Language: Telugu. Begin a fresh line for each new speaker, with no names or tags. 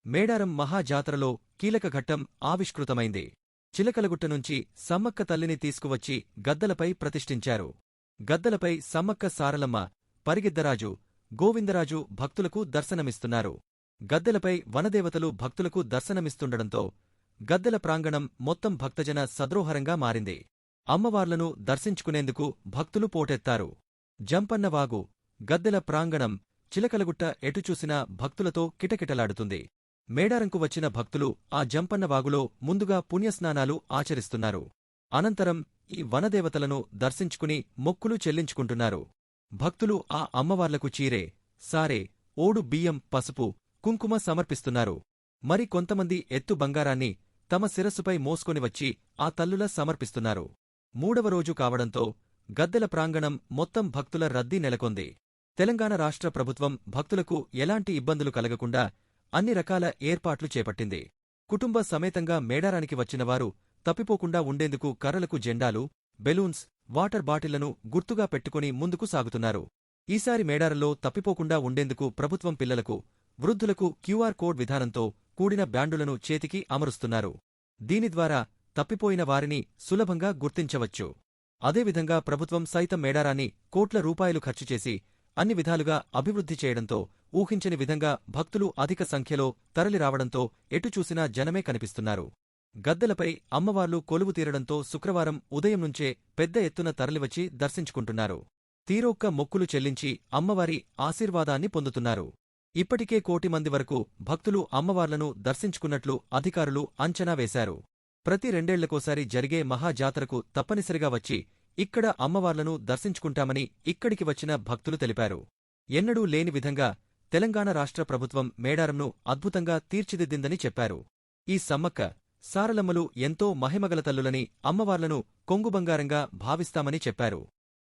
మేడారం మహాజాతరలో కీలక ఘట్టం ఆవిష్కృతమైంది. చిలకలగుట్ట నుంచి సమ్మక్క తల్లిని తీసుకువచ్చి గద్దలపై ప్రతిష్ఠించారు. గద్దలపై సమ్మక్క సారలమ్మ, పరిగిద్దరాజు, గోవిందరాజు భక్తులకు దర్శనమిస్తున్నారు. గద్దెలపై వనదేవతలు భక్తులకు దర్శనమిస్తుండడంతో గద్దెల ప్రాంగణం మొత్తం భక్తజన సద్రోహరంగా మారింది. అమ్మవార్లను దర్శించుకునేందుకు భక్తులు పోటెత్తారు. జంపన్నవాగు, గద్దెల ప్రాంగణం, చిలకలగుట్ట ఎటుచూసినా భక్తులతో కిటకిటలాడుతుంది. మేడారంకు వచ్చిన భక్తులు ఆ జంపన్నవాగులో ముందుగా పుణ్యస్నానాలు ఆచరిస్తున్నారు. అనంతరం ఈ వనదేవతలను దర్శించుకుని మొక్కులు చెల్లించుకుంటున్నారు. భక్తులు ఆ అమ్మవార్లకు చీరే, సారే, ఓడు బియ్యం, పసుపు, కుంకుమ సమర్పిస్తున్నారు. మరి కొంతమంది ఎత్తు బంగారాన్ని తమ శిరస్సుపై మోసుకొని వచ్చి ఆ తల్లుల సమర్పిస్తున్నారు. మూడవ రోజు కావడంతో గద్దెల ప్రాంగణం మొత్తం భక్తుల రద్దీ నెలకొంది. తెలంగాణ రాష్ట్ర ప్రభుత్వం భక్తులకు ఎలాంటి ఇబ్బందులు కలగకుండా అన్ని రకాల ఏర్పాట్లు చేపట్టింది. కుటుంబ సమేతంగా మేడారానికి వచ్చినవారు తప్పిపోకుండా ఉండేందుకు కర్రలకు జెండాలు, బెలూన్స్, వాటర్ బాటిళ్లను గుర్తుగా పెట్టుకుని ముందుకు సాగుతున్నారు. ఈసారి మేడారంలో తప్పిపోకుండా ఉండేందుకు ప్రభుత్వం పిల్లలకు, వృద్ధులకు క్యూఆర్ కోడ్ విధానంతో కూడిన బ్యాండులను చేతికి అమరుస్తున్నారు. దీని ద్వారా తప్పిపోయిన వారిని సులభంగా గుర్తించవచ్చు. అదేవిధంగా ప్రభుత్వం సైతం మేడారాన్ని కోట్ల రూపాయలు ఖర్చుచేసి అన్ని విధాలుగా అభివృద్ధి చేయడంతో ఊహించని విధంగా భక్తులు అధిక సంఖ్యలో తరలిరావడంతో ఎటుచూసినా జనమే కనిపిస్తున్నారు. గద్దెలపై అమ్మవార్లు కొలువు తీరడంతో శుక్రవారం ఉదయం నుంచే పెద్ద ఎత్తున తరలివచ్చి దర్శించుకుంటున్నారు. తీరొక్క మొక్కులు చెల్లించి అమ్మవారి ఆశీర్వాదాన్ని పొందుతున్నారు. ఇప్పటికే 1 కోటి మంది వరకు భక్తులు అమ్మవార్లను దర్శించుకున్నట్లు అధికారులు అంచనా వేశారు. ప్రతి 2 ఏళ్లకోసారి జరిగే మహాజాతరకు తప్పనిసరిగా వచ్చి ఇక్కడ అమ్మవార్లను దర్శించుకుంటామని ఇక్కడికి వచ్చిన భక్తులు తెలిపారు. ఎన్నడూ లేని విధంగా తెలంగాణ రాష్ట్ర ప్రభుత్వం మేడారంను అద్భుతంగా తీర్చిదిద్దిందని చెప్పారు. ఈ సమ్మక్క, సారలమ్మలు ఎంతో మహిమగల తల్లులని, అమ్మవార్లను కొంగుబంగారంగా భావిస్తామని చెప్పారు.